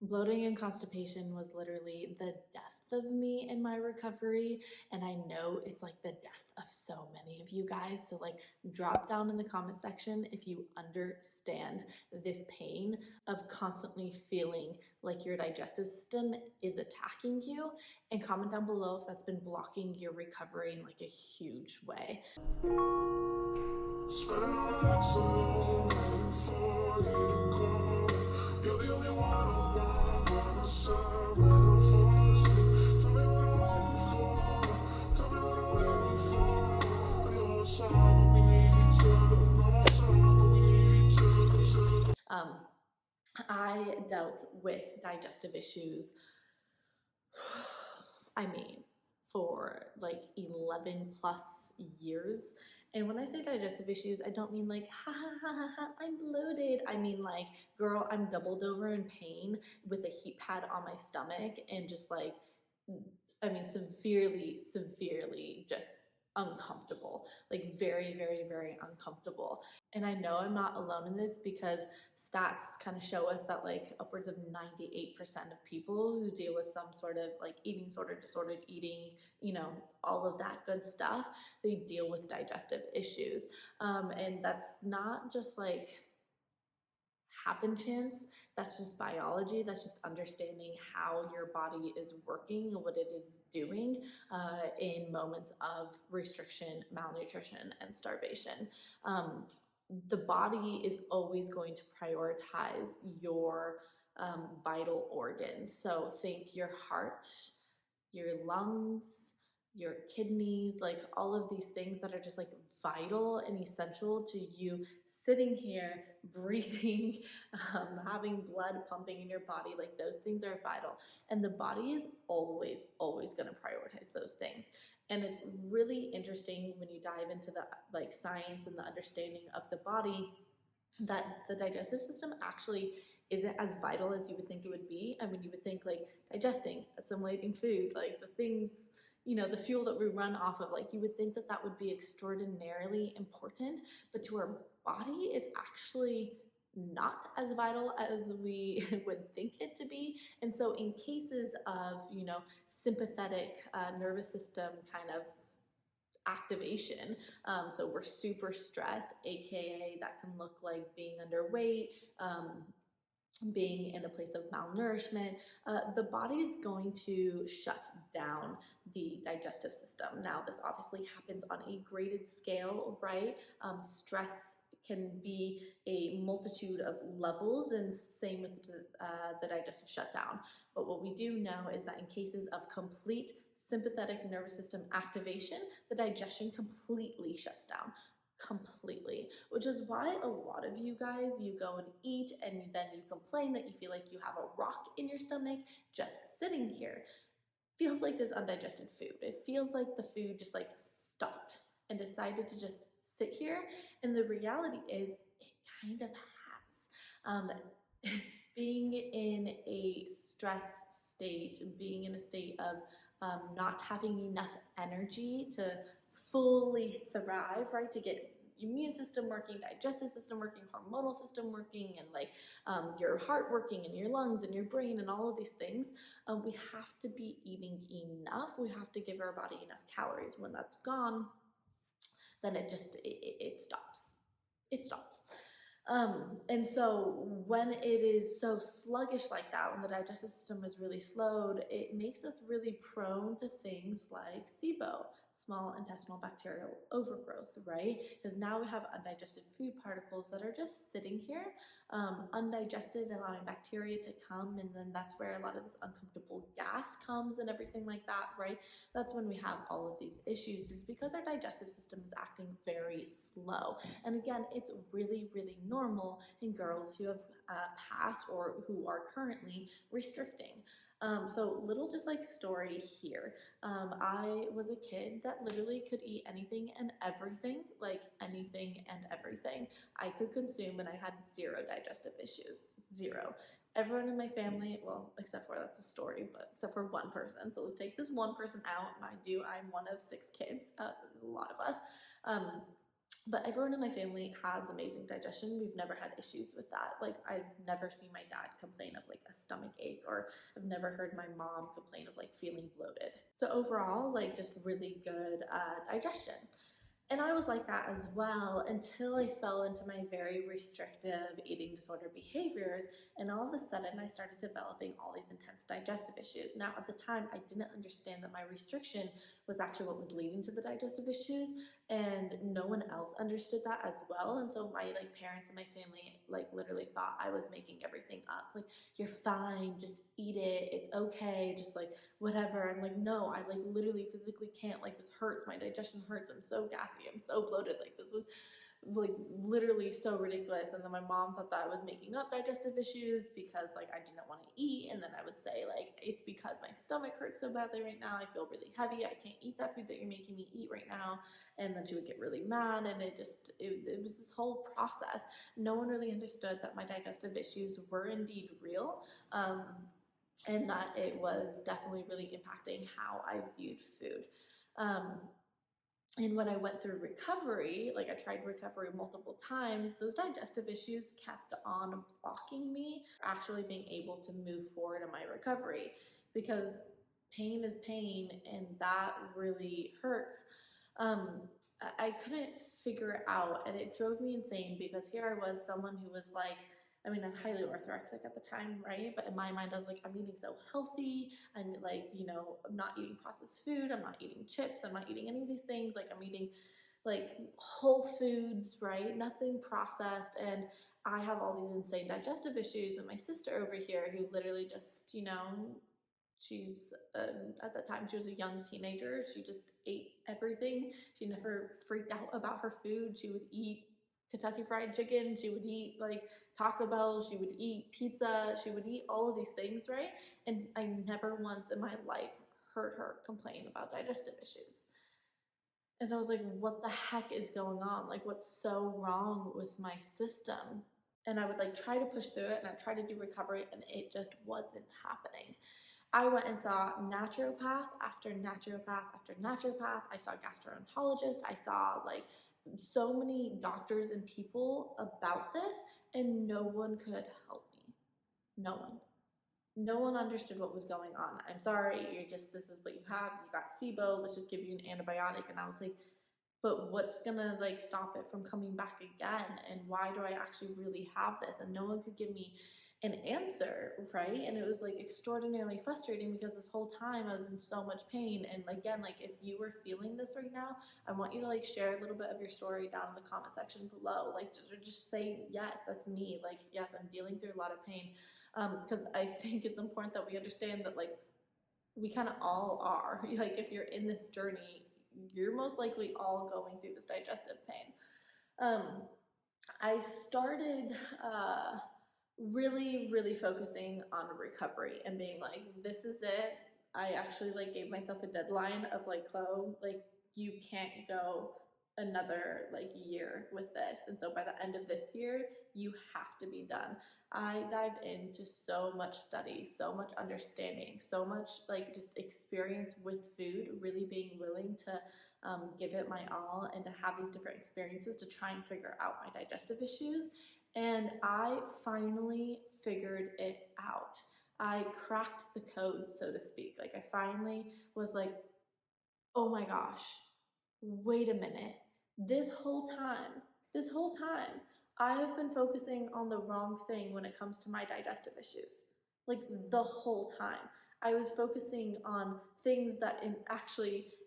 Bloating and constipation was literally the death of me in my recovery. And I know it's like the death of so many of you guys. So, like, drop down in the comment section if you understand this pain of constantly feeling like your digestive system is attacking you. And comment down below if that's been blocking your recovery in like a huge way. I dealt with digestive issues, I mean, for like 11 plus years. And when I say digestive issues, I don't mean like, ha ha ha ha, ha I'm bloated. I mean like, girl, I'm doubled over in pain with a heat pad on my stomach and just like, I mean, severely just uncomfortable, like very, very, very uncomfortable. And I know I'm not alone in this because stats kind of show us that like upwards of 98% of people who deal with some sort of like eating disorder, disordered eating, you know, all of that good stuff, they deal with digestive issues. And that's not just like happen chance, that's just biology, that's just understanding how your body is working and what it is doing in moments of restriction, malnutrition, and starvation. The body is always going to prioritize your vital organs. So think your heart, your lungs, your kidneys, like all of these things that are just like vital and essential to you sitting here, breathing, having blood pumping in your body. Like those things are vital. And the body is always, always going to prioritize those things. And it's really interesting when you dive into the like science and the understanding of the body that the digestive system actually isn't as vital as you would think it would be. I mean, you would think like digesting, assimilating food, like the things, you know, the fuel that we run off of, like you would think that that would be extraordinarily important, but to our body, it's actually not as vital as we would think it to be. And so in cases of, you know, sympathetic nervous system kind of activation. So we're super stressed, aka that can look like being underweight, being in a place of malnourishment. The body is going to shut down the digestive system. Now, this obviously happens on a graded scale, right? Stress can be a multitude of levels, and same with the digestive shutdown. But what we do know is that in cases of complete sympathetic nervous system activation, the digestion completely shuts down. Completely, which is why a lot of you guys, you go and eat and then you complain that you feel like you have a rock in your stomach just sitting here. Feels like this undigested food. It feels like the food just like stopped and decided to just sit here. And the reality is it kind of has. Being in a stress state, being in a state of not having enough energy to fully thrive, right? To get immune system working, digestive system working, hormonal system working, and like your heart working, and your lungs, and your brain, and all of these things. We have to be eating enough. We have to give our body enough calories. When that's gone, then it stops. It stops. And so when it is so sluggish like that, when the digestive system is really slowed, it makes us really prone to things like SIBO, small intestinal bacterial overgrowth, right? Because now we have undigested food particles that are just sitting here, undigested, allowing bacteria to come, and then that's where a lot of this uncomfortable gas comes and everything like that, right? That's when we have all of these issues, is because our digestive system is acting very slow. And again, it's really, really normal in girls who have passed or who are currently restricting. So little just like story here. I was a kid that literally could eat anything and everything, like anything and everything I could consume, and I had zero digestive issues, zero. Everyone in my family, well, except for, that's a story, but except for one person. So let's take this one person out. Mind you, I'm one of 6 kids, so there's a lot of us. But everyone in my family has amazing digestion. We've never had issues with that. Like, I've never seen my dad complain of like a stomach ache, or I've never heard my mom complain of like feeling bloated. So overall, like, just really good digestion. And I was like that as well until I fell into my very restrictive eating disorder behaviors. And all of a sudden, I started developing all these intense digestive issues. Now, at the time, I didn't understand that my restriction was actually what was leading to the digestive issues. And no one else understood that as well. And so my like parents and my family like literally thought I was making everything up. Like, you're fine, just eat it, it's okay, just like whatever. I'm like, no, I like literally physically can't, like, this hurts, my digestion hurts, I'm so gassy, I'm so bloated, like this is like literally so ridiculous. And then my mom thought that I was making up digestive issues because like I didn't want to eat, and then I would say like it's because my stomach hurts so badly right now, I feel really heavy, I can't eat that food that you're making me eat right now. And then she would get really mad, and it was this whole process. No one really understood that my digestive issues were indeed real, and that it was definitely really impacting how I viewed food. And when I went through recovery, like I tried recovery multiple times, those digestive issues kept on blocking me actually being able to move forward in my recovery, because pain is pain and that really hurts. Um, I couldn't figure it out, and it drove me insane because here I was, someone who was like, I mean, I'm highly orthorexic at the time, right? But in my mind, I was like, I'm eating so healthy. I'm like, I'm not eating processed food. I'm not eating chips. I'm not eating any of these things. Like, I'm eating like whole foods, right? Nothing processed. And I have all these insane digestive issues. And my sister over here, who literally just, she's at that time she was a young teenager. She just ate everything. She never freaked out about her food. She would eat Kentucky Fried Chicken. She would eat like Taco Bell. She would eat pizza. She would eat all of these things, right? And I never once in my life heard her complain about digestive issues. And so I was like, what the heck is going on? Like, what's so wrong with my system? And I would like try to push through it, and I tried to do recovery, and it just wasn't happening. I went and saw naturopath after naturopath after naturopath. I saw gastroenterologist. I saw like so many doctors and people about this, and no one could help me. No one. No one understood what was going on. I'm sorry, this is what you have. You got SIBO, let's just give you an antibiotic. And I was like, but what's gonna like stop it from coming back again? And why do I actually really have this? And no one could give me an answer, right? And it was like extraordinarily frustrating because this whole time I was in so much pain. And again, like, if you were feeling this right now, I want you to like share a little bit of your story down in the comment section below. Like, just say, yes, that's me. Like, yes, I'm dealing through a lot of pain. Because I think it's important that we understand that like we kind of all are. Like, if you're in this journey, you're most likely all going through this digestive pain. I started really focusing on recovery and being like, this is it. I actually like gave myself a deadline of like, Chloe, like, you can't go another like year with this. And so by the end of this year, you have to be done. I dived into so much study, so much understanding, so much like just experience with food, really being willing to give it my all and to have these different experiences to try and figure out my digestive issues. And I finally figured it out. I cracked the code, so to speak. Like, I finally was like, oh my gosh, wait a minute. This whole time, I have been focusing on the wrong thing when it comes to my digestive issues. Like, the whole time. I was focusing on things that in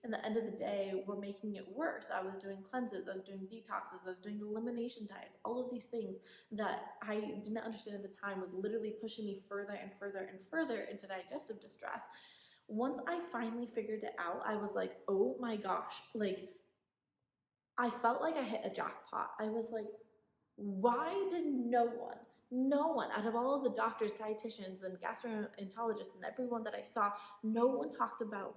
the end of the day, were making it worse. I was doing cleanses, I was doing detoxes, I was doing elimination diets, all of these things that I didn't understand at the time was literally pushing me further and further and further into digestive distress. Once I finally figured it out, I was like, oh my gosh, like, I felt like I hit a jackpot. I was like, why did no one out of all of the doctors, dietitians, and gastroenterologists, and everyone that I saw, no one talked about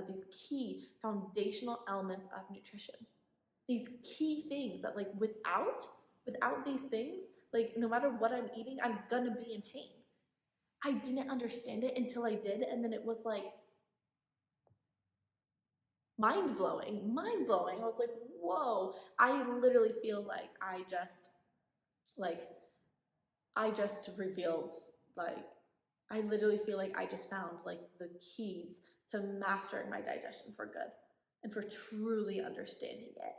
these key foundational elements of nutrition. These key things that, like, without these things, like, no matter what I'm eating, I'm gonna be in pain. I didn't understand it until I did, and then it was like, mind-blowing, mind-blowing. I was like, whoa, I literally feel like like, I just revealed, like, I literally feel like I just found like the keys to mastering my digestion for good and for truly understanding it.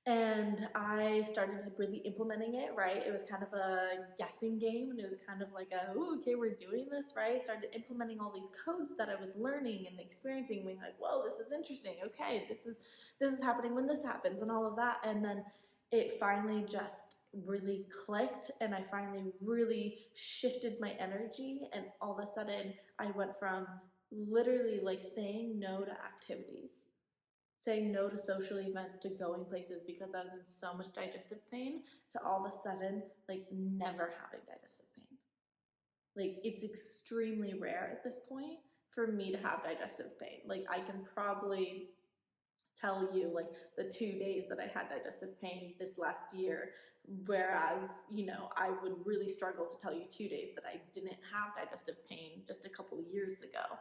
And I started really implementing it, right? It was kind of a guessing game, and it was kind of like ooh, okay, we're doing this, right? I started implementing all these codes that I was learning and experiencing, being like, whoa, this is interesting. Okay, this is happening when this happens, and all of that. And then it finally just really clicked, and I finally really shifted my energy, and all of a sudden I went from literally like saying no to activities, saying no to social events, to going places because I was in so much digestive pain, to all of a sudden like never having digestive pain. Like, it's extremely rare at this point for me to have digestive pain. Like, I can probably tell you like the 2 days that I had digestive pain this last year, whereas, you know, I would really struggle to tell you 2 days that I didn't have digestive pain just a couple of years ago.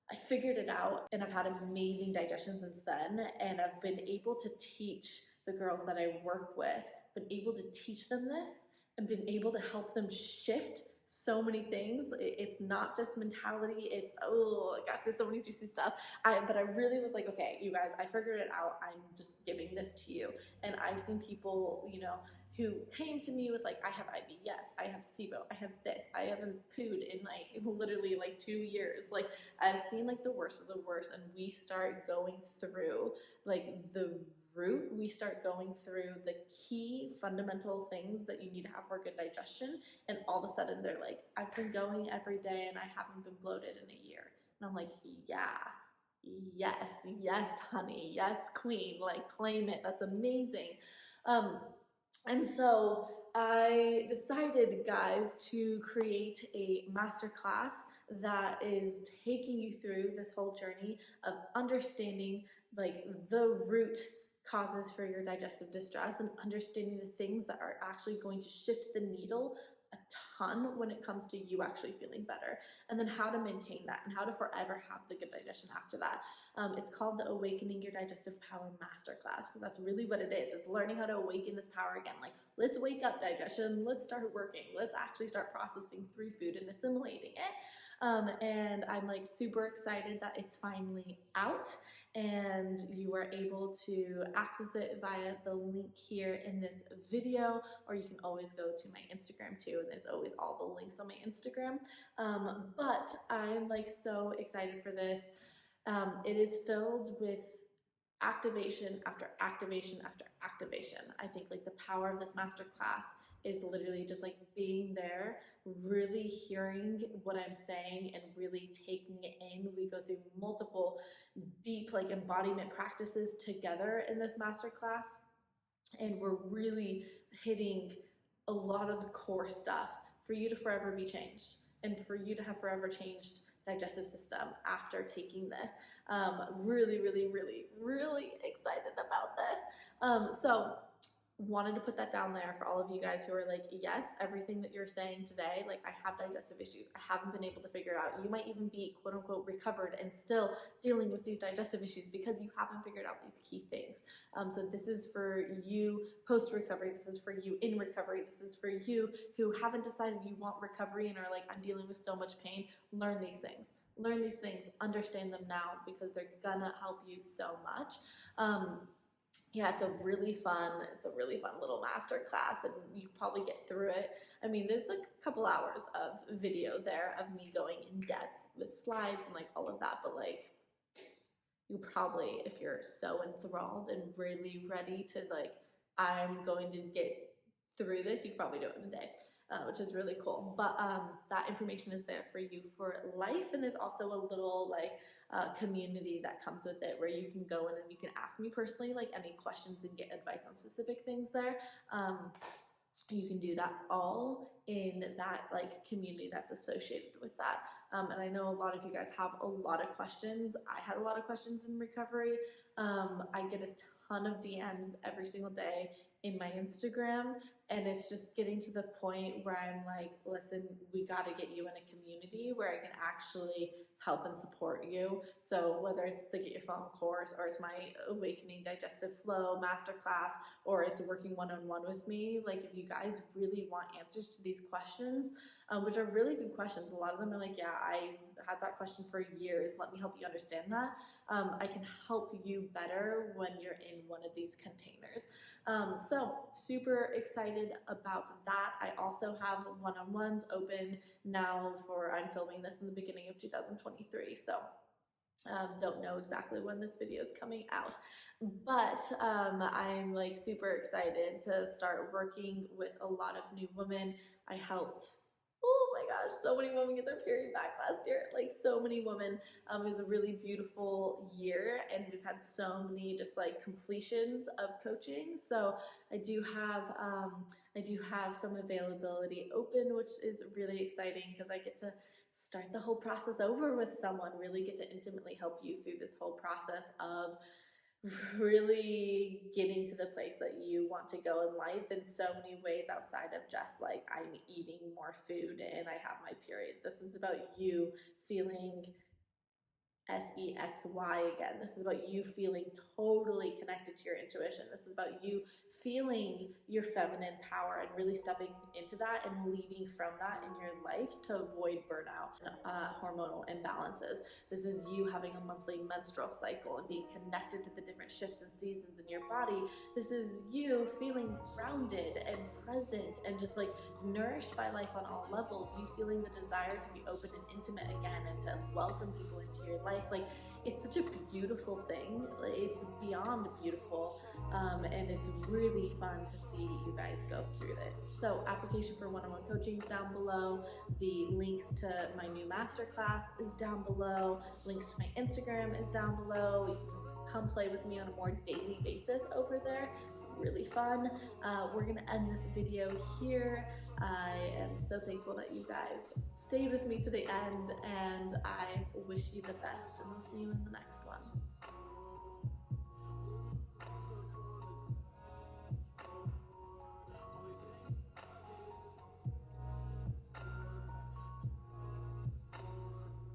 I figured it out, and I've had amazing digestion since then, and I've been able to teach the girls that I work with, been able to teach them this, and been able to help them shift so many things. It's not just mentality, it's, oh gosh, there's so many juicy stuff. But I really was like, okay, you guys, I figured it out. I'm just giving this to you. And I've seen people, you know, who came to me with like, I have IBS, I have SIBO, I have this, I haven't pooed in like literally like 2 years. Like, I've seen like the worst of the worst, and we start going through like the root, we start going through the key fundamental things that you need to have for good digestion, and all of a sudden they're like, I've been going every day and I haven't been bloated in a year. And I'm like, yeah, yes, yes, honey, yes, queen, like, claim it. That's amazing. And so I decided, guys, to create a masterclass that is taking you through this whole journey of understanding like the root causes for your digestive distress, and understanding the things that are actually going to shift the needle a ton when it comes to you actually feeling better, and then how to maintain that and how to forever have the good digestion after that. It's called the Awakening Your Digestive Power Masterclass, because that's really what it is. It's learning how to awaken this power again. Like, let's wake up digestion, let's start working, let's actually start processing through food and assimilating it. And I'm like super excited that it's finally out, and you are able to access it via the link here in this video, or you can always go to my Instagram too, and there's always all the links on my Instagram. But I'm like so excited for this. It is filled with activation after activation after activation. I think like the power of this masterclass is literally just like being there, really hearing what I'm saying and really taking it in. We go through multiple deep like embodiment practices together in this masterclass, and we're really hitting a lot of the core stuff for you to forever be changed, and for you to have forever changed digestive system after taking this. Really, really, really, really excited about this. So wanted to put that down there for all of you guys who are like, yes, everything that you're saying today, like, I have digestive issues, I haven't been able to figure it out. You might even be quote unquote recovered and still dealing with these digestive issues because you haven't figured out these key things. So this is for you post recovery, this is for you in recovery, this is for you who haven't decided you want recovery and are like, I'm dealing with so much pain. Learn these things. Learn these things, understand them now, because they're gonna help you so much. Yeah, it's a really fun little master class, and you probably get through it. I mean, there's like a couple hours of video there of me going in depth with slides and like all of that, but like, you probably, if you're so enthralled and really ready to like, I'm going to get through this, you can probably do it in a day, which is really cool. But that information is there for you for life, and there's also a little like community that comes with it, where you can go in and you can ask me personally like any questions and get advice on specific things there. You can do that all in that like community that's associated with that. And I know a lot of you guys have a lot of questions. I had a lot of questions in recovery. I get a ton of DMs every single day in my Instagram, And it's just getting to the point where I'm like, listen, we got to get you in a community where I can actually help and support you. So whether it's the Get Your Phone course, or it's my Awakening Digestive Flow Masterclass, or it's working one-on-one with me, like if you guys really want answers to these questions, which are really good questions. A lot of them are like, yeah, I had that question for years. Let me help you understand that. I can help you better when you're in one of these containers. So super excited about that. I also have one-on-ones open now for, I'm filming this in the beginning of 2023. So don't know exactly when this video is coming out, but I'm like super excited to start working with a lot of new women. I helped, oh my gosh, so many women get their period back last year, like so many women. It was a really beautiful year, and we've had so many just like completions of coaching. So I do have some availability open, which is really exciting because I get to start the whole process over with someone, really get to intimately help you through this whole process of really getting to the place that you want to go in life in so many ways outside of just like I'm eating more food and I have my period. This is about you feeling SEXY again. This is about you feeling totally connected to your intuition. This is about you feeling your feminine power and really stepping into that and leading from that in your life to avoid burnout and hormonal imbalances. This is you having a monthly menstrual cycle and being connected to the different shifts and seasons in your body. This is you feeling grounded and present and just like nourished by life on all levels. You feeling the desire to be open and intimate again and to welcome people into your life. Like, it's such a beautiful thing. It's beyond beautiful, and it's really fun to see you guys go through this. So application for one-on-one coaching is down below. The links to my new masterclass is down below. Links to my Instagram is down below. You can come play with me on a more daily basis over there. It's really fun. We're gonna end this video here. I am so thankful that you guys stayed with me to the end, and I wish you the best, and I'll see you in the next one.